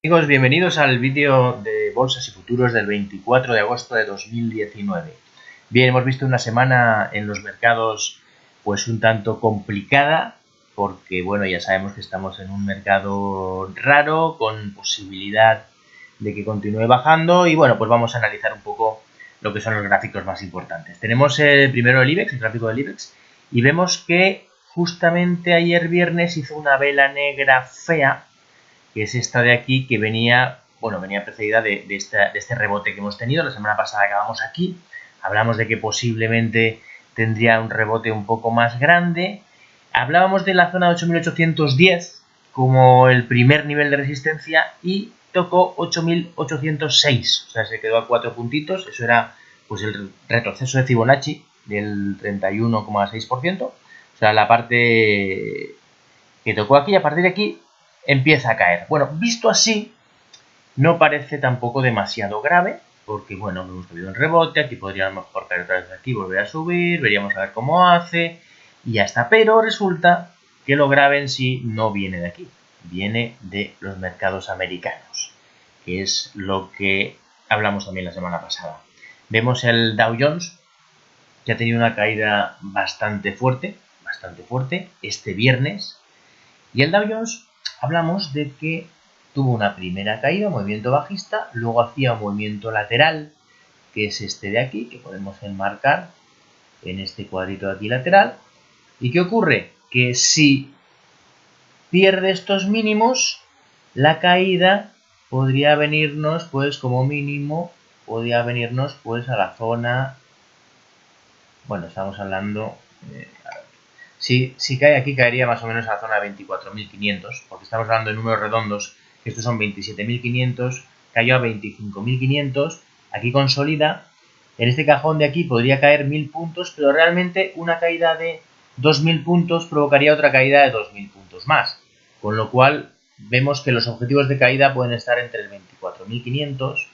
Amigos, bienvenidos al vídeo de bolsas y futuros del 24 de agosto de 2019. Bien, hemos visto una semana en los mercados pues un tanto complicada porque, bueno, ya sabemos que estamos en un mercado raro con posibilidad de que continúe bajando y, bueno, pues vamos a analizar un poco lo que son los gráficos más importantes. Tenemos primero el IBEX, el gráfico del IBEX, y vemos que justamente ayer viernes hizo una vela negra fea, que es esta de aquí, que venía precedida de este rebote que hemos tenido. La semana pasada acabamos aquí, hablamos de que posiblemente tendría un rebote un poco más grande. Hablábamos de la zona de 8.810 como el primer nivel de resistencia y tocó 8.806, o sea, se quedó a 4 puntitos. Eso era pues el retroceso de Fibonacci del 31,6%, o sea, la parte que tocó aquí. A partir de aquí empieza a caer. Bueno, visto así, no parece tampoco demasiado grave, porque, bueno, hemos tenido un rebote, aquí podría a lo mejor caer otra vez aquí, volver a subir, veríamos a ver cómo hace, y ya está. Pero resulta que lo grave en sí no viene de aquí, viene de los mercados americanos, que es lo que hablamos también la semana pasada. Vemos el Dow Jones, que ha tenido una caída bastante fuerte este viernes, y el Dow Jones hablamos de que tuvo una primera caída, un movimiento bajista, luego hacía un movimiento lateral, que es este de aquí, que podemos enmarcar en este cuadrito de aquí lateral. ¿Y qué ocurre? Que si pierde estos mínimos, la caída podría venirnos, pues como mínimo, podría venirnos pues a la zona, bueno, estamos hablando... Si cae aquí, caería más o menos a la zona de 24.500, porque estamos hablando de números redondos, que estos son 27.500, cayó a 25.500, aquí consolida. En este cajón de aquí podría caer 1.000 puntos, pero realmente una caída de 2.000 puntos provocaría otra caída de 2.000 puntos más, con lo cual vemos que los objetivos de caída pueden estar entre el 24.500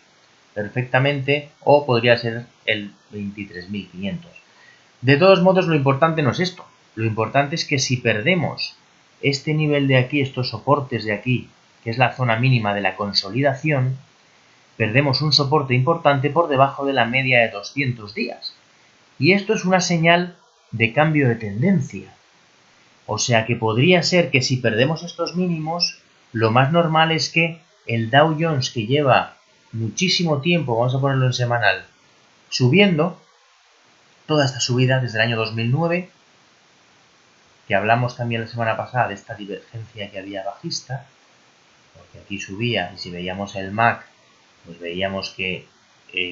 perfectamente, o podría ser el 23.500. De todos modos, lo importante no es esto. Lo importante es que si perdemos este nivel de aquí, estos soportes de aquí, que es la zona mínima de la consolidación, perdemos un soporte importante por debajo de la media de 200 días. Y esto es una señal de cambio de tendencia. O sea que podría ser que si perdemos estos mínimos, lo más normal es que el Dow Jones, que lleva muchísimo tiempo, vamos a ponerlo en semanal, subiendo, toda esta subida desde el año 2009, que hablamos también la semana pasada de esta divergencia que había bajista, porque aquí subía, y si veíamos el MAC, pues veíamos que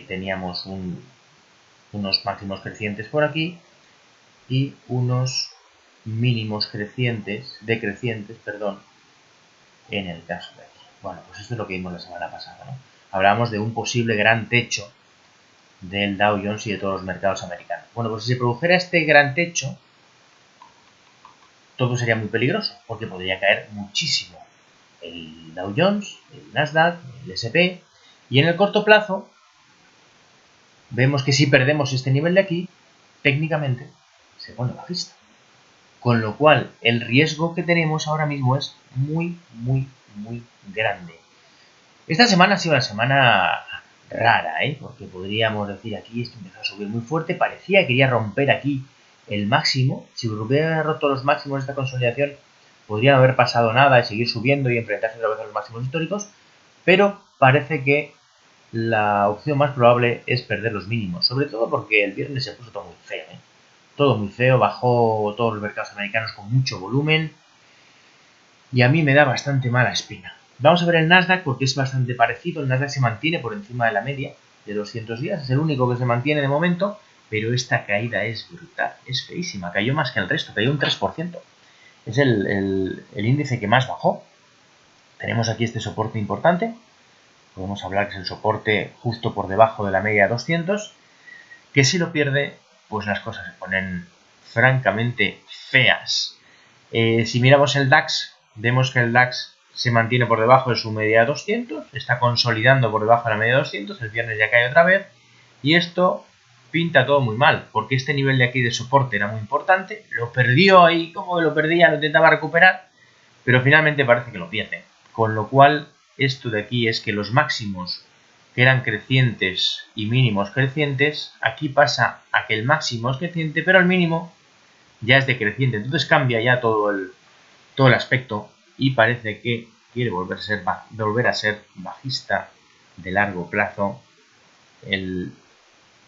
teníamos unos máximos crecientes por aquí y unos mínimos decrecientes, en el caso de aquí. Bueno, pues esto es lo que vimos la semana pasada, ¿no? Hablábamos de un posible gran techo del Dow Jones y de todos los mercados americanos. Bueno, pues si se produjera este gran techo, todo sería muy peligroso, porque podría caer muchísimo el Dow Jones, el Nasdaq, el S&P, y en el corto plazo vemos que si perdemos este nivel de aquí, técnicamente se pone bajista. Con lo cual, el riesgo que tenemos ahora mismo es muy grande. Esta semana ha sido una semana rara, porque podríamos decir aquí, esto empezó a subir muy fuerte, parecía que quería romper aquí el máximo. Si hubiera roto los máximos de esta consolidación, podría no haber pasado nada y seguir subiendo y enfrentarse otra vez a los máximos históricos, pero parece que la opción más probable es perder los mínimos, sobre todo porque el viernes se puso todo muy feo, todo muy feo, bajó todos los mercados americanos con mucho volumen y a mí me da bastante mala espina. Vamos a ver el Nasdaq porque es bastante parecido. El Nasdaq se mantiene por encima de la media de 200 días, es el único que se mantiene de momento, pero esta caída es brutal, es feísima, cayó más que el resto, cayó un 3%. Es el índice que más bajó. Tenemos aquí este soporte importante, podemos hablar que es el soporte justo por debajo de la media de 200, que si lo pierde, pues las cosas se ponen francamente feas. Si miramos el DAX, vemos que el DAX se mantiene por debajo de su media de 200, está consolidando por debajo de la media de 200, el viernes ya cae otra vez, y esto pinta todo muy mal, porque este nivel de aquí de soporte era muy importante, lo perdió ahí, como lo perdía, lo intentaba recuperar, pero finalmente parece que lo pierde, con lo cual esto de aquí es que los máximos que eran crecientes y mínimos crecientes, aquí pasa a que el máximo es creciente, pero el mínimo ya es decreciente. Entonces cambia ya todo el aspecto y parece que quiere volver a ser bajista de largo plazo el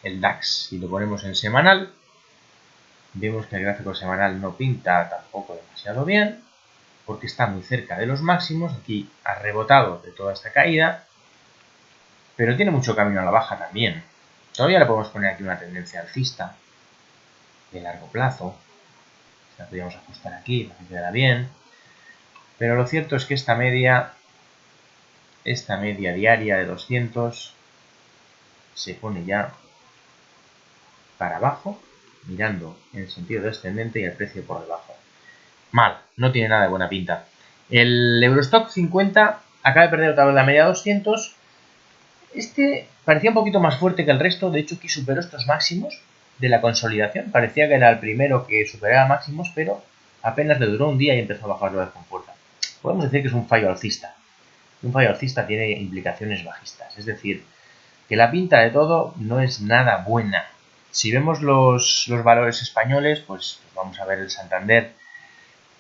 DAX. Si lo ponemos en semanal, vemos que el gráfico semanal no pinta tampoco demasiado bien, porque está muy cerca de los máximos. Aquí ha rebotado de toda esta caída, pero tiene mucho camino a la baja también. Todavía le podemos poner aquí una tendencia alcista de largo plazo. La podríamos ajustar aquí para que quedara bien. Pero lo cierto es que esta media diaria de 200 se pone ya para abajo, mirando en el sentido descendente y el precio por debajo. Mal, no tiene nada de buena pinta. El Eurostock 50 acaba de perder otra vez la media de 200. Este parecía un poquito más fuerte que el resto, de hecho aquí superó estos máximos de la consolidación. Parecía que era el primero que superaba máximos, pero apenas le duró un día y empezó a bajar otra vez con fuerza. Podemos decir que es un fallo alcista. Un fallo alcista tiene implicaciones bajistas, es decir, que la pinta de todo no es nada buena. Si vemos los valores españoles, pues vamos a ver el Santander,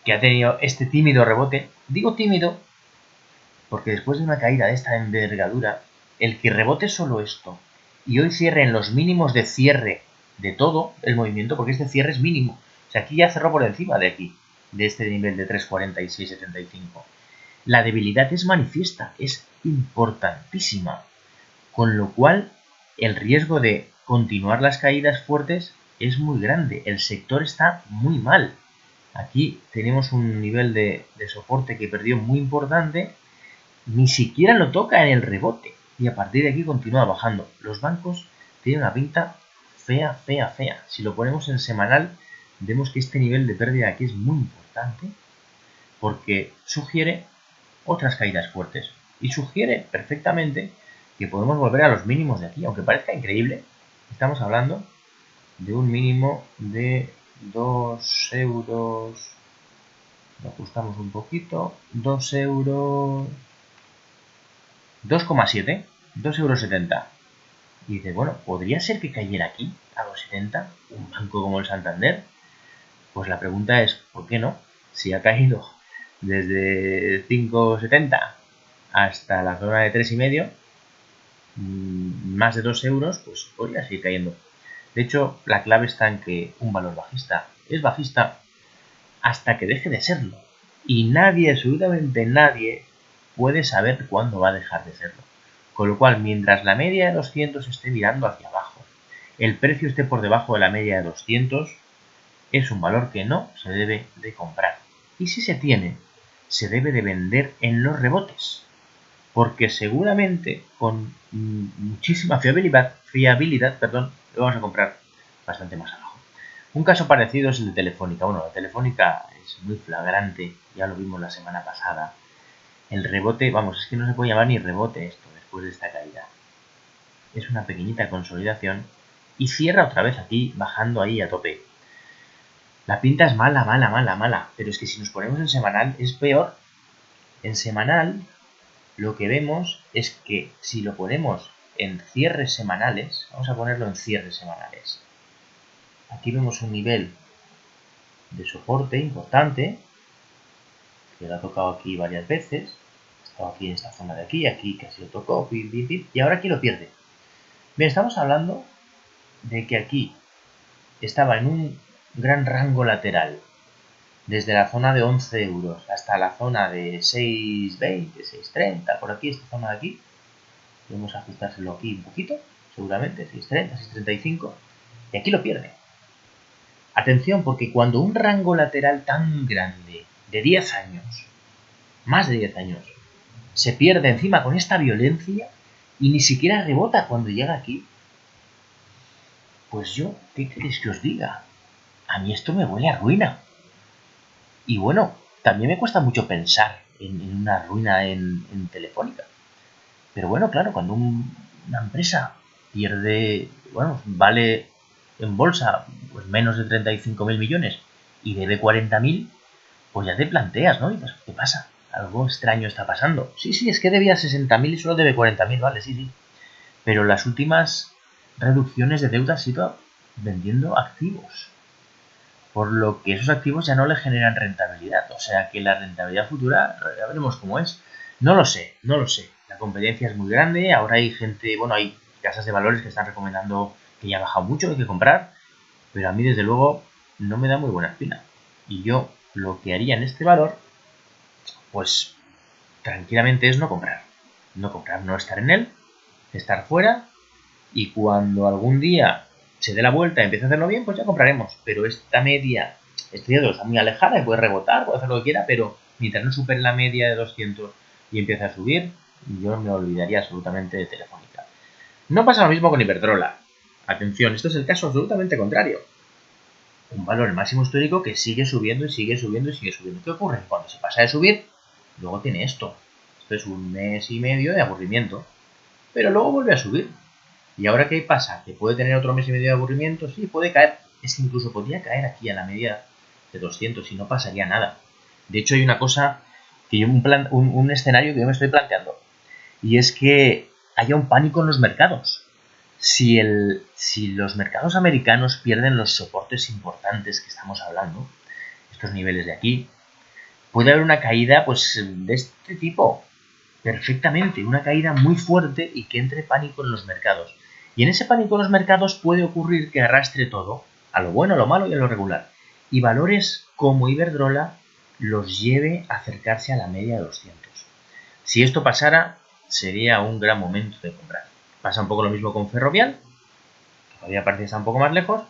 que ha tenido este tímido rebote. Digo tímido porque después de una caída de esta envergadura, el que rebote solo esto y hoy cierre en los mínimos de cierre de todo el movimiento, porque este cierre es mínimo. O sea, aquí ya cerró por encima de aquí, de este nivel de 3.4675. La debilidad es manifiesta, es importantísima. Con lo cual, el riesgo de continuar las caídas fuertes es muy grande. El sector está muy mal. Aquí tenemos un nivel de soporte que perdió muy importante. Ni siquiera lo toca en el rebote. Y a partir de aquí continúa bajando. Los bancos tienen una pinta fea, fea, fea. Si lo ponemos en semanal, vemos que este nivel de pérdida aquí es muy importante, porque sugiere otras caídas fuertes. Y sugiere perfectamente que podemos volver a los mínimos de aquí. Aunque parezca increíble, estamos hablando de un mínimo de 2 euros. Lo ajustamos un poquito. 2 euros. 2,7, 2,70 €. Y dice, bueno, ¿podría ser que cayera aquí a 2,70 un banco como el Santander? Pues la pregunta es, ¿por qué no? Si ha caído desde 5,70 hasta la zona de 3,5, más de 2 euros, pues podría seguir cayendo. De hecho, la clave está en que un valor bajista es bajista hasta que deje de serlo. Y nadie, absolutamente nadie, puede saber cuándo va a dejar de serlo. Con lo cual, mientras la media de 200 esté mirando hacia abajo, el precio esté por debajo de la media de 200, es un valor que no se debe de comprar. Y si se tiene, se debe de vender en los rebotes, porque seguramente con muchísima fiabilidad, lo vamos a comprar bastante más abajo. Un caso parecido es el de Telefónica. Bueno, la Telefónica es muy flagrante, ya lo vimos la semana pasada. El rebote, vamos, es que no se puede llamar ni rebote esto después de esta caída. Es una pequeñita consolidación y cierra otra vez aquí, bajando ahí a tope. La pinta es mala, mala, mala, mala, pero es que si nos ponemos en semanal es peor. En semanal lo que vemos es que si lo ponemos en cierres semanales, vamos a ponerlo en cierres semanales. Aquí vemos un nivel de soporte importante, que lo ha tocado aquí varias veces. Ha estado aquí en esta zona de aquí casi lo tocó, y ahora aquí lo pierde. Bien, estamos hablando de que aquí estaba en un gran rango lateral, desde la zona de 11 euros hasta la zona de 6,20, 6,30, por aquí, esta zona de aquí. Podemos ajustárselo aquí un poquito, seguramente, 6,30, 6,35, y aquí lo pierde. Atención, porque cuando un rango lateral tan grande, de 10 años, más de 10 años, se pierde encima con esta violencia y ni siquiera rebota cuando llega aquí, pues yo, ¿qué queréis que os diga? A mí esto me huele a ruina. Y bueno, también me cuesta mucho pensar en una ruina en Telefónica. Pero bueno, claro, cuando una empresa pierde, bueno, vale en bolsa pues menos de 35.000 millones y debe 40.000, pues ya te planteas, ¿no? Y dices, ¿qué pasa? algo extraño está pasando. Sí, es que debía 60.000 y solo debe 40.000, vale, sí. Pero las últimas reducciones de deuda han sido vendiendo activos. Por lo que esos activos ya no le generan rentabilidad. O sea que la rentabilidad futura, ya veremos cómo es. No lo sé. La competencia es muy grande. Ahora hay gente, bueno, hay casas de valores que están recomendando que ya ha bajado mucho, que hay que comprar. Pero a mí, desde luego, no me da muy buena espina. Y yo lo que haría en este valor, pues tranquilamente es no comprar. No estar en él, estar fuera. Y cuando algún día se dé la vuelta y empiece a hacerlo bien, pues ya compraremos. Pero esta media, este dedo está muy alejada y puede rebotar, puede hacer lo que quiera, pero mientras no supere la media de 200 y empiece a subir, yo me olvidaría absolutamente de Telefónica. No pasa lo mismo con Iberdrola. Atención, esto es el caso absolutamente contrario. Un valor máximo histórico que sigue subiendo y sigue subiendo y sigue subiendo. ¿Qué ocurre? Cuando se pasa de subir, luego tiene esto. Esto es un mes y medio de aburrimiento. Pero luego vuelve a subir. ¿Y ahora qué pasa? ¿Que puede tener otro mes y medio de aburrimiento? Sí, puede caer. Es que incluso podría caer aquí a la media de 200 y no pasaría nada. De hecho, hay una cosa, un escenario que yo me estoy planteando. Y es que haya un pánico en los mercados. Si los mercados americanos pierden los soportes importantes que estamos hablando, estos niveles de aquí, puede haber una caída pues de este tipo. Perfectamente, una caída muy fuerte y que entre pánico en los mercados. Y en ese pánico en los mercados puede ocurrir que arrastre todo, a lo bueno, a lo malo y a lo regular. Y valores como Iberdrola los lleve a acercarse a la media de 200. Si esto pasara, sería un gran momento de comprar. Pasa un poco lo mismo con Ferrovial, que todavía parece que está un poco más lejos.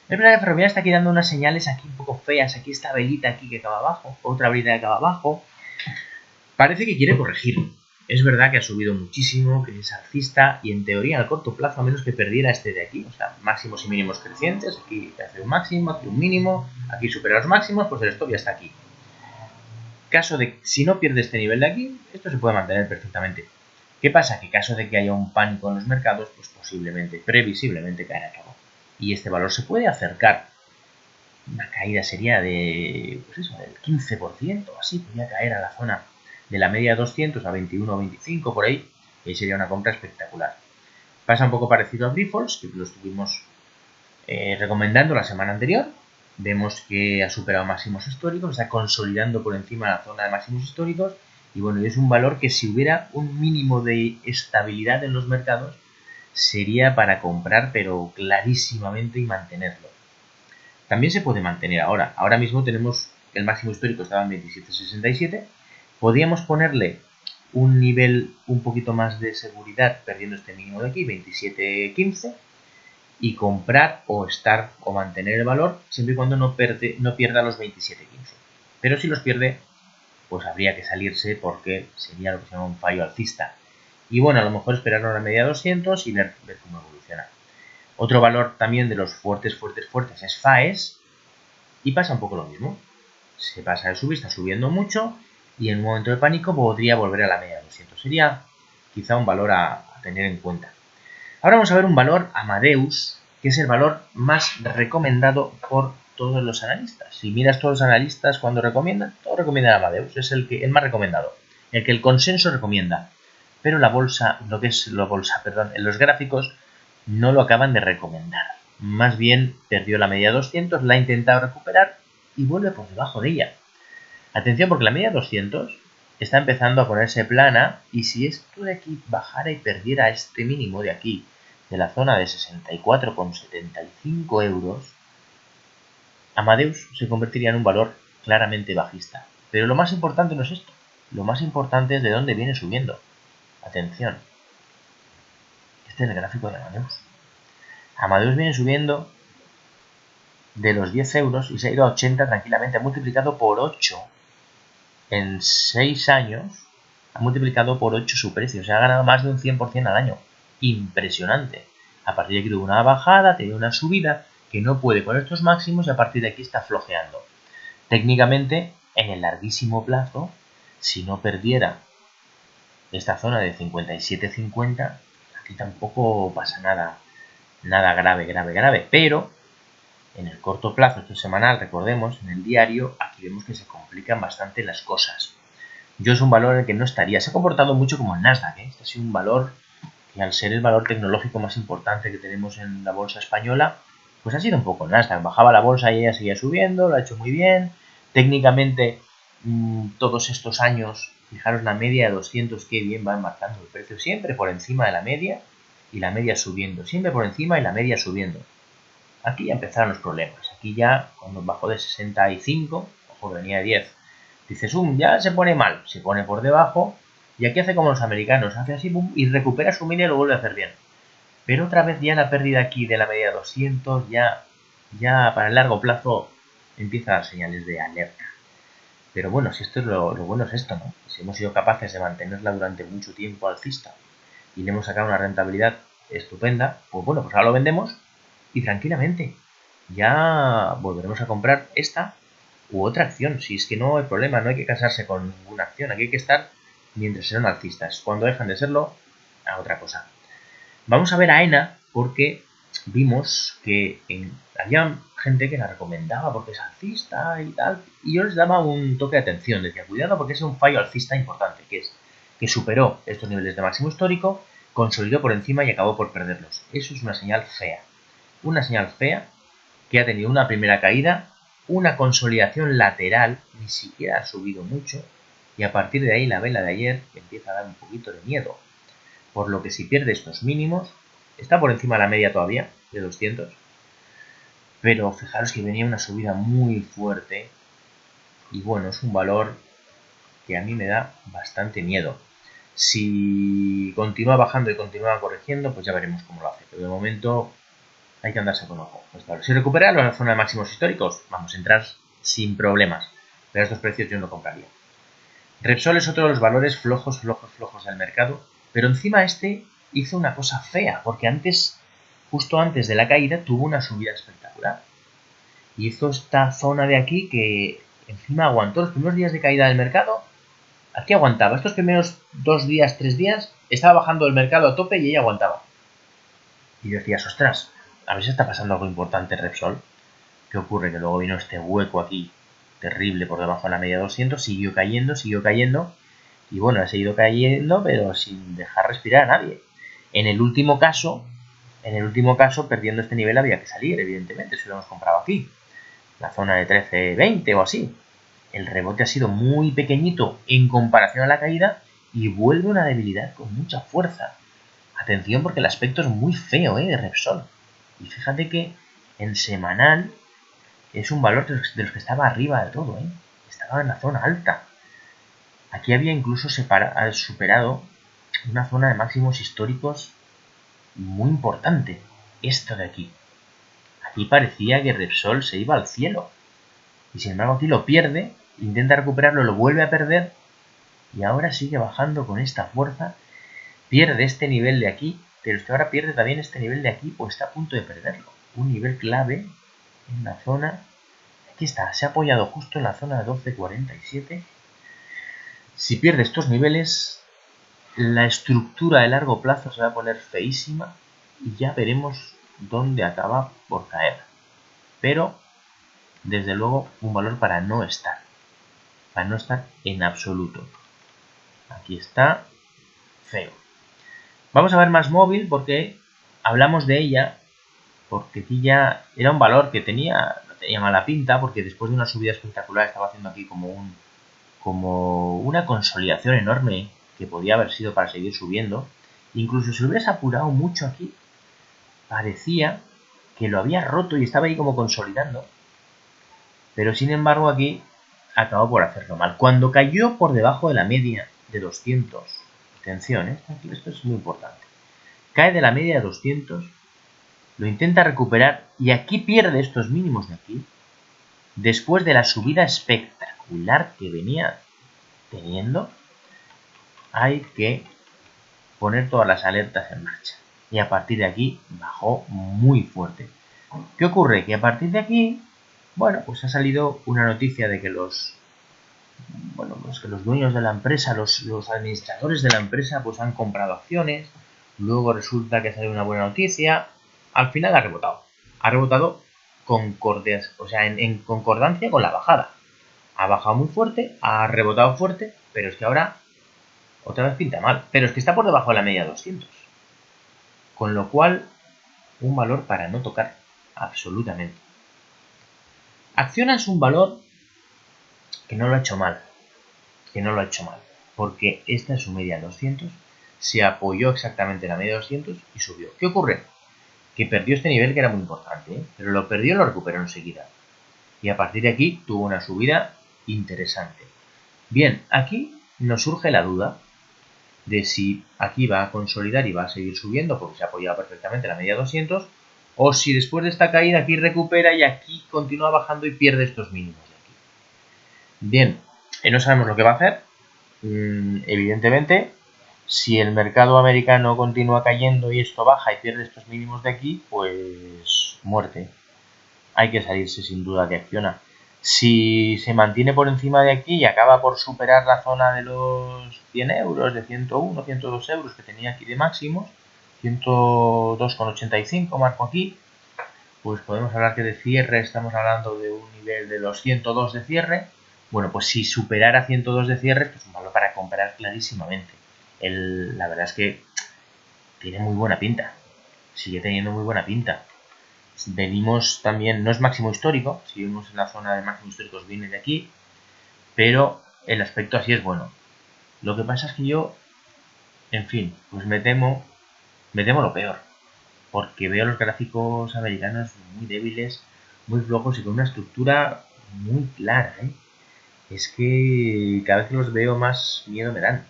El problema de Ferrovial está aquí dando unas señales aquí un poco feas. Aquí esta velita aquí que acaba abajo, otra velita que acaba abajo. Parece que quiere corregir. Es verdad que ha subido muchísimo, que es alcista y en teoría al corto plazo, a menos que perdiera este de aquí, o sea, máximos y mínimos crecientes, aquí hace un máximo, aquí un mínimo, aquí supera los máximos, pues el stop ya está aquí. Caso de, si no pierde este nivel de aquí, esto se puede mantener perfectamente. ¿Qué pasa? Que caso de que haya un pánico en los mercados, pues posiblemente, previsiblemente caerá todo. Y este valor se puede acercar. Una caída sería de, pues eso, del 15%, así, podría caer a la zona de la media de 200 a 21 o 25 por ahí, y sería una compra espectacular. Pasa un poco parecido a Grifols, que lo estuvimos recomendando la semana anterior. Vemos que ha superado máximos históricos, está consolidando por encima de la zona de máximos históricos, y bueno, es un valor que si hubiera un mínimo de estabilidad en los mercados, sería para comprar, pero clarísimamente, y mantenerlo. También se puede mantener ahora. Ahora mismo tenemos el máximo histórico, estaba en 27.67. Podríamos ponerle un nivel un poquito más de seguridad, perdiendo este mínimo de aquí, 27.15, y comprar o estar o mantener el valor siempre y cuando no pierda los 27.15. Pero si los pierde, pues habría que salirse porque sería lo que se llama un fallo alcista. Y bueno, a lo mejor esperar a la media 200 y ver cómo evoluciona. Otro valor también de los fuertes es FAES, y pasa un poco lo mismo. Se pasa de subir, está subiendo mucho y en un momento de pánico podría volver a la media de 200. Sería quizá un valor a tener en cuenta. Ahora vamos a ver un valor Amadeus, que es el valor más recomendado por todos los analistas. Si miras todos los analistas cuando recomiendan, todos recomiendan Amadeus, es el más recomendado, el que el consenso recomienda. Pero la bolsa, en los gráficos no lo acaban de recomendar. Más bien perdió la media 200, la ha intentado recuperar y vuelve por debajo de ella. Atención, porque la media 200 está empezando a ponerse plana, y si esto de aquí bajara y perdiera este mínimo de aquí, de la zona de 64,75 euros, Amadeus se convertiría en un valor claramente bajista. Pero lo más importante no es esto. Lo más importante es de dónde viene subiendo. Atención. Este es el gráfico de Amadeus. Amadeus viene subiendo de los 10 euros y se ha ido a 80 tranquilamente. Ha multiplicado por 8 en 6 años. Ha multiplicado por 8 su precio. Se ha ganado más de un 100% al año. Impresionante. A partir de aquí tuvo una bajada, tiene una subida que no puede con estos máximos y a partir de aquí está flojeando. Técnicamente, en el larguísimo plazo, si no perdiera esta zona de 57.50, aquí tampoco pasa nada grave, pero en el corto plazo, esto es semanal, recordemos, en el diario, aquí vemos que se complican bastante las cosas. yo es un valor en el que no estaría. Se ha comportado mucho como el Nasdaq, ¿eh? Este ha sido un valor que, al ser el valor tecnológico más importante que tenemos en la bolsa española, pues ha sido un poco el Nasdaq. Bajaba la bolsa y ella seguía subiendo, lo ha hecho muy bien. Técnicamente, todos estos años, fijaros la media de 200, qué bien van marcando el precio, siempre por encima de la media y la media subiendo, siempre por encima y la media subiendo. Aquí ya empezaron los problemas. Aquí ya, cuando bajó de 65, ojo, venía de 10, dices, ya se pone mal, se pone por debajo, y aquí hace como los americanos, hace así, boom, y recupera su media y lo vuelve a hacer bien. Pero otra vez ya la pérdida aquí de la media de 200, ya para el largo plazo empieza a dar señales de alerta. Pero bueno, si esto es lo bueno es esto, ¿no? Si hemos sido capaces de mantenerla durante mucho tiempo alcista y le hemos sacado una rentabilidad estupenda, pues bueno, pues ahora lo vendemos y tranquilamente ya volveremos a comprar esta u otra acción. Si es que no hay problema, no hay que casarse con ninguna acción, aquí hay que estar mientras sean alcistas. Cuando dejan de serlo, a otra cosa. Vamos a ver a ENA porque vimos que había gente que la recomendaba porque es alcista y tal, y yo les daba un toque de atención, decía, cuidado porque es un fallo alcista importante, que es que superó estos niveles de máximo histórico, consolidó por encima y acabó por perderlos. Eso es una señal fea. Una señal fea que ha tenido una primera caída, una consolidación lateral, ni siquiera ha subido mucho, y a partir de ahí la vela de ayer empieza a dar un poquito de miedo. Por lo que si pierde estos mínimos, está por encima de la media todavía, de 200, pero fijaros que venía una subida muy fuerte, y bueno, es un valor que a mí me da bastante miedo. Si continúa bajando y continúa corrigiendo, pues ya veremos cómo lo hace, pero de momento hay que andarse con ojo. Pues claro, si recupera la zona de máximos históricos, vamos a entrar sin problemas, pero a estos precios yo no compraría. Repsol es otro de los valores flojos del mercado, pero encima este hizo una cosa fea, porque justo antes de la caída, tuvo una subida espectacular. Hizo esta zona de aquí que encima aguantó los primeros días de caída del mercado. Aquí aguantaba. Estos primeros 2 días, 3 días, estaba bajando el mercado a tope y ella aguantaba. Y decías, ostras, a ver si está pasando algo importante en Repsol. ¿Qué ocurre? Que luego vino este hueco aquí terrible por debajo de la media de 200, siguió cayendo, y bueno, ha seguido cayendo, pero sin dejar respirar a nadie. En el último caso, perdiendo este nivel había que salir, evidentemente, si lo hemos comprado aquí, la zona de 13.20 o así. El rebote ha sido muy pequeñito en comparación a la caída y vuelve una debilidad con mucha fuerza. Atención porque el aspecto es muy feo, de Repsol. Y fíjate que en semanal es un valor de los que estaba arriba de todo, estaba en la zona alta. Aquí había incluso superado una zona de máximos históricos muy importante, esto de aquí. Aquí parecía que Repsol se iba al cielo, y sin embargo aquí lo pierde, intenta recuperarlo, lo vuelve a perder, y ahora sigue bajando con esta fuerza, pierde este nivel de aquí, pero es que ahora pierde también este nivel de aquí, pues está a punto de perderlo. Un nivel clave en la zona. Aquí está, se ha apoyado justo en la zona de 12.47. Si pierde estos niveles, la estructura de largo plazo se va a poner feísima y ya veremos dónde acaba por caer. Pero, desde luego, un valor para no estar en absoluto. Aquí está, feo. Vamos a ver más móvil porque hablamos de ella, porque aquí ya era un valor que no tenía mala pinta, porque después de una subida espectacular estaba haciendo aquí como una consolidación enorme que podía haber sido para seguir subiendo. Incluso si hubieras apurado mucho aquí, parecía que lo había roto y estaba ahí como consolidando, pero sin embargo aquí acabó por hacerlo mal. Cuando cayó por debajo de la media de 200, atención, esto es muy importante, cae de la media de 200, lo intenta recuperar y aquí pierde estos mínimos de aquí, después de la subida espectacular que venía teniendo. Hay que poner todas las alertas en marcha. Y a partir de aquí bajó muy fuerte. ¿Qué ocurre? Que a partir de aquí, bueno, pues ha salido una noticia de que los dueños de la empresa, los administradores de la empresa, pues han comprado acciones. Luego resulta que sale una buena noticia. Al final ha rebotado. Ha rebotado en concordancia con la bajada. Ha bajado muy fuerte, ha rebotado fuerte, pero es que ahora otra vez pinta mal. Pero es que está por debajo de la media 200. Con lo cual, un valor para no tocar absolutamente. Acciona es un valor que no lo ha hecho mal. Porque esta es su media 200. Se apoyó exactamente en la media 200 y subió. ¿Qué ocurre? Que perdió este nivel que era muy importante, ¿eh? Pero lo perdió y lo recuperó enseguida. Y a partir de aquí tuvo una subida interesante. Bien, aquí nos surge la duda de si aquí va a consolidar y va a seguir subiendo porque se ha apoyado perfectamente la media 200, o si después de esta caída aquí recupera y aquí continúa bajando y pierde estos mínimos de aquí. Bien, no sabemos lo que va a hacer. Evidentemente, si el mercado americano continúa cayendo y esto baja y pierde estos mínimos de aquí, pues muerte. Hay que salirse sin duda de Acciona. Si se mantiene por encima de aquí y acaba por superar la zona de los 100 euros, de 101, 102 euros que tenía aquí de máximos, 102,85 marco aquí, pues podemos hablar que de cierre estamos hablando de un nivel de los 102 de cierre. Bueno, pues si superara 102 de cierre, esto es un valor para comprar clarísimamente. La verdad es que tiene muy buena pinta, sigue teniendo muy buena pinta. Venimos también, no es máximo histórico, si vemos en la zona de máximos históricos viene de aquí, pero el aspecto así es bueno. Lo que pasa es que yo, en fin, pues me temo lo peor, porque veo los gráficos americanos muy débiles, muy flojos y con una estructura muy clara, ¿eh? Es que cada vez que los veo más miedo me dan.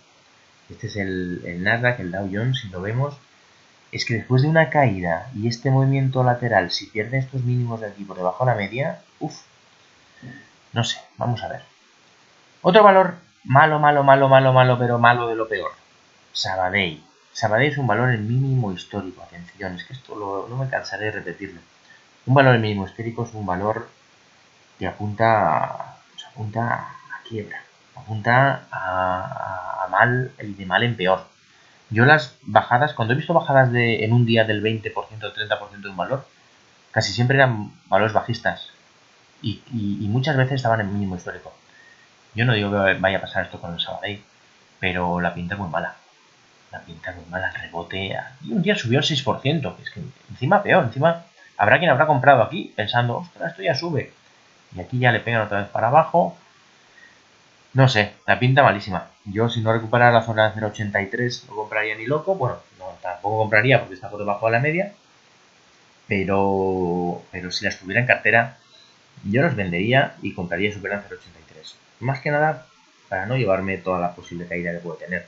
Este es el Nasdaq, el Dow Jones, si lo vemos, es que después de una caída y este movimiento lateral, si pierde estos mínimos de aquí por debajo de la media, no sé, vamos a ver. Otro valor malo, pero malo de lo peor. Sabadell. Sabadell es un valor en mínimo histórico. Atención, es que esto no me cansaré de repetirlo. Un valor en mínimo histórico es un valor que apunta a quiebra, apunta a mal y de mal en peor. Yo las bajadas, cuando he visto bajadas en un día del 20% o 30% de un valor, casi siempre eran valores bajistas y muchas veces estaban en mínimo histórico. Yo no digo que vaya a pasar esto con el Sabadell, pero la pinta es muy mala. La pinta es muy mala, el rebote. Y un día subió al 6%, es que encima peor, encima habrá quien habrá comprado aquí pensando, ostras, esto ya sube. Y aquí ya le pegan otra vez para abajo. No sé, la pinta malísima. Yo si no recuperara la zona de 0,83 no compraría ni loco. Bueno, no, tampoco compraría porque está por debajo de la media. Pero si las tuviera en cartera, yo los vendería y compraría superan 0,83. Más que nada para no llevarme toda la posible caída que puedo tener.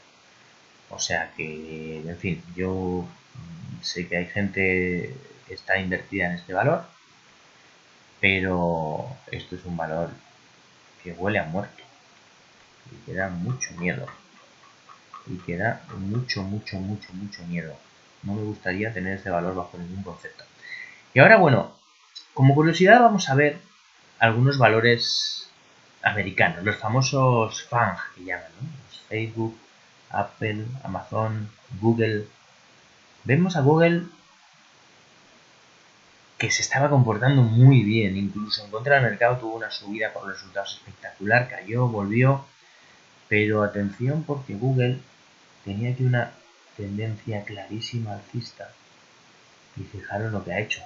O sea que, en fin, yo sé que hay gente que está invertida en este valor, pero esto es un valor que huele a muerto y que da mucho miedo. Y que da mucho miedo. No me gustaría tener este valor bajo ningún concepto. Y ahora, bueno, como curiosidad vamos a ver algunos valores americanos, los famosos FANG que llaman, ¿no? Los Facebook, Apple, Amazon, Google. Vemos a Google que se estaba comportando muy bien, incluso en contra del mercado tuvo una subida por resultados espectacular, cayó, volvió, pero atención porque Google tenía aquí una tendencia clarísima alcista y fijaros lo que ha hecho,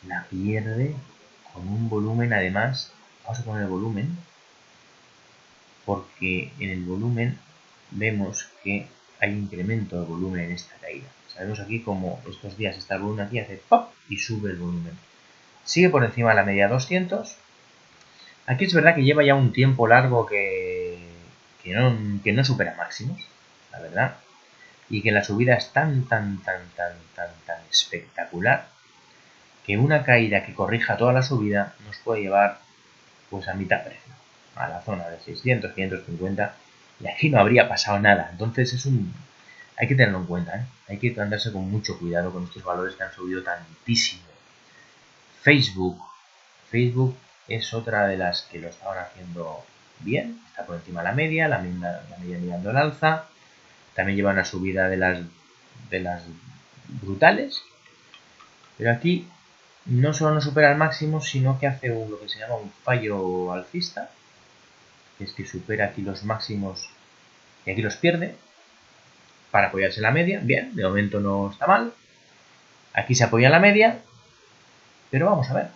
la pierde con un volumen, además vamos a poner el volumen porque en el volumen vemos que hay incremento de volumen en esta caída. Sabemos aquí como estos días está el volumen aquí, hace pop y sube el volumen. Sigue por encima de la media 200. Aquí es verdad que lleva ya un tiempo largo que no supera máximos, la verdad. Y que la subida es tan espectacular que una caída que corrija toda la subida nos puede llevar pues a mitad precio, a la zona de 600, 550 y aquí no habría pasado nada. Entonces hay que tenerlo en cuenta, ¿eh? Hay que andarse con mucho cuidado con estos valores que han subido tantísimo. Facebook es otra de las que lo estaban haciendo bien, está por encima de la media mirando al alza, también lleva una subida de las brutales, pero aquí no solo no supera el máximo, sino que hace lo que se llama un fallo alcista, que es que supera aquí los máximos y aquí los pierde para apoyarse en la media. Bien, de momento no está mal. Aquí se apoya en la media, pero vamos a ver,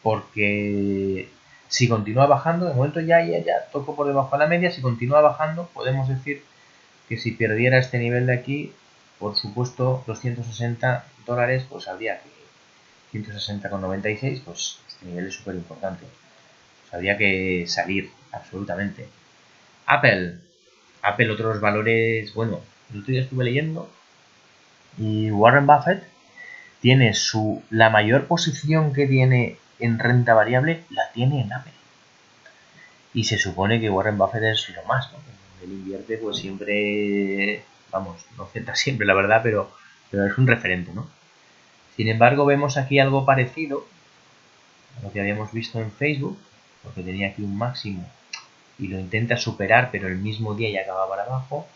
porque si continúa bajando, de momento ya tocó por debajo de la media. Si continúa bajando, podemos decir que si perdiera este nivel de aquí, por supuesto, los $160, pues habría que 160,96, pues este nivel es súper importante. Pues habría que salir, absolutamente. Apple, otro de los valores, bueno, el otro día estuve leyendo y Warren Buffett tiene la mayor posición que tiene en renta variable, la tiene en Apple. Y se supone que Warren Buffett es lo más, ¿no? Él invierte pues siempre, vamos, no acepta siempre la verdad, pero es un referente, ¿no? Sin embargo, vemos aquí algo parecido a lo que habíamos visto en Facebook, porque tenía aquí un máximo y lo intenta superar, pero el mismo día ya acaba para abajo,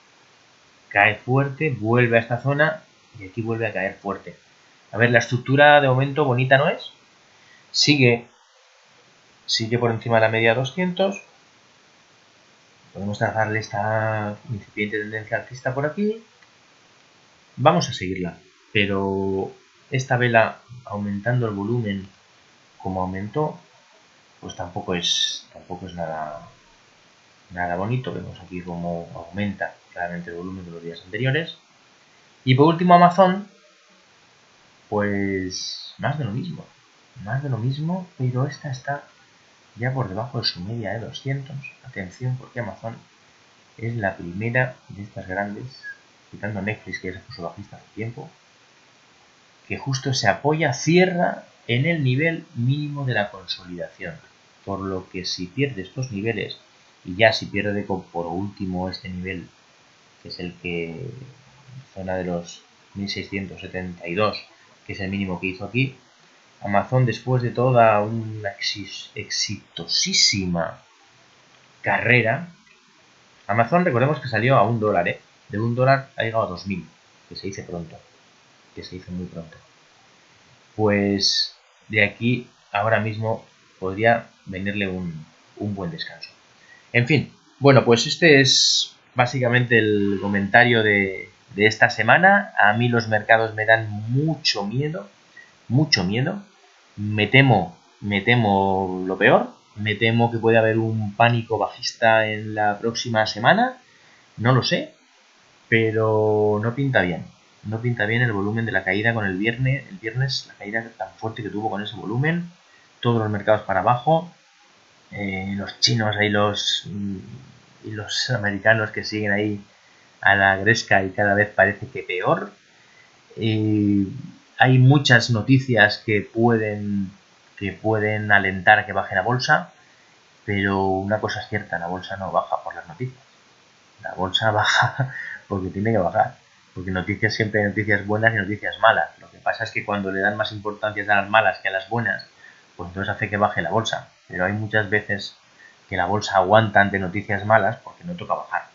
cae fuerte, vuelve a esta zona y aquí vuelve a caer fuerte. A ver, la estructura de momento bonita no es, sigue por encima de la media 200, podemos trazarle esta incipiente tendencia alcista por aquí, vamos a seguirla, pero esta vela aumentando el volumen como aumentó, pues tampoco es nada bonito. Vemos aquí cómo aumenta claramente el volumen de los días anteriores. Y por último Amazon, pues más de lo mismo, pero esta está ya por debajo de su media de 200. Atención, porque Amazon es la primera de estas grandes, quitando Netflix, que ya se puso bajista hace tiempo, que justo se apoya, cierra en el nivel mínimo de la consolidación. Por lo que si pierde estos niveles, y ya si pierde por último este nivel, que es el que zona de los 1672, que es el mínimo que hizo aquí, Amazon, después de toda una exitosísima carrera, Amazon, recordemos que salió a $1, de $1 ha llegado a 2000, que se dice pronto, que se hizo muy pronto. Pues de aquí ahora mismo podría venirle un buen descanso. En fin, bueno, pues este es básicamente el comentario de esta semana. A mí los mercados me dan mucho miedo. Me temo lo peor. Me temo que puede haber un pánico bajista en la próxima semana. No lo sé, pero no pinta bien. No pinta bien el volumen de la caída con el viernes, la caída tan fuerte que tuvo con ese volumen. Todos los mercados para abajo. Los chinos y los americanos que siguen ahí a la gresca y cada vez parece que peor. Hay muchas noticias que pueden alentar a que baje la bolsa, pero una cosa es cierta, la bolsa no baja por las noticias. La bolsa baja porque tiene que bajar, porque noticias siempre hay noticias buenas y noticias malas. Lo que pasa es que cuando le dan más importancia a las malas que a las buenas, pues entonces hace que baje la bolsa. Pero hay muchas veces que la bolsa aguanta ante noticias malas porque no toca bajar.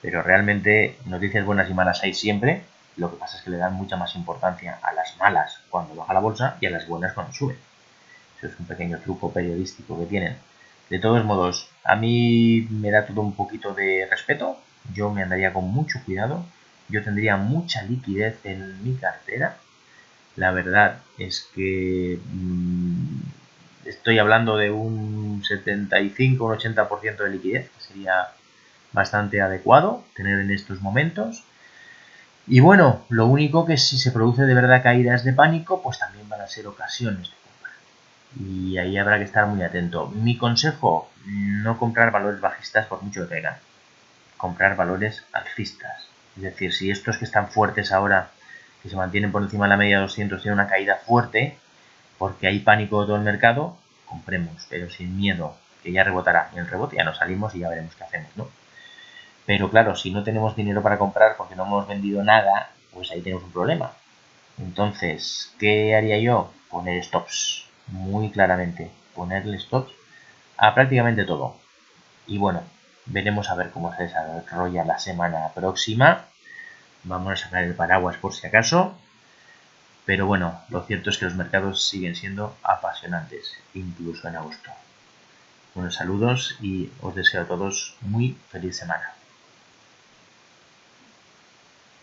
Pero realmente noticias buenas y malas hay siempre. Lo que pasa es que le dan mucha más importancia a las malas cuando baja la bolsa y a las buenas cuando sube. Eso es un pequeño truco periodístico que tienen. De todos modos, a mí me da todo un poquito de respeto. Yo me andaría con mucho cuidado. Yo tendría mucha liquidez en mi cartera. La verdad es que estoy hablando de un 75, un 80% de liquidez, que sería bastante adecuado tener en estos momentos. Y bueno, lo único que si se produce de verdad caídas de pánico, pues también van a ser ocasiones de compra. Y ahí habrá que estar muy atento. Mi consejo, no comprar valores bajistas por mucho que caigan. Comprar valores alcistas. Es decir, si estos que están fuertes ahora, que se mantienen por encima de la media de 200, tienen una caída fuerte, porque hay pánico de todo el mercado, compremos, pero sin miedo, que ya rebotará. Y el rebote ya nos salimos y ya veremos qué hacemos, ¿no? Pero claro, si no tenemos dinero para comprar porque no hemos vendido nada, pues ahí tenemos un problema. Entonces, ¿qué haría yo? Poner stops, muy claramente. Ponerle stops a prácticamente todo. Y bueno, veremos a ver cómo se desarrolla la semana próxima. Vamos a sacar el paraguas por si acaso. pero bueno, lo cierto es que los mercados siguen siendo apasionantes, incluso en agosto. Buenos saludos y os deseo a todos muy feliz semana.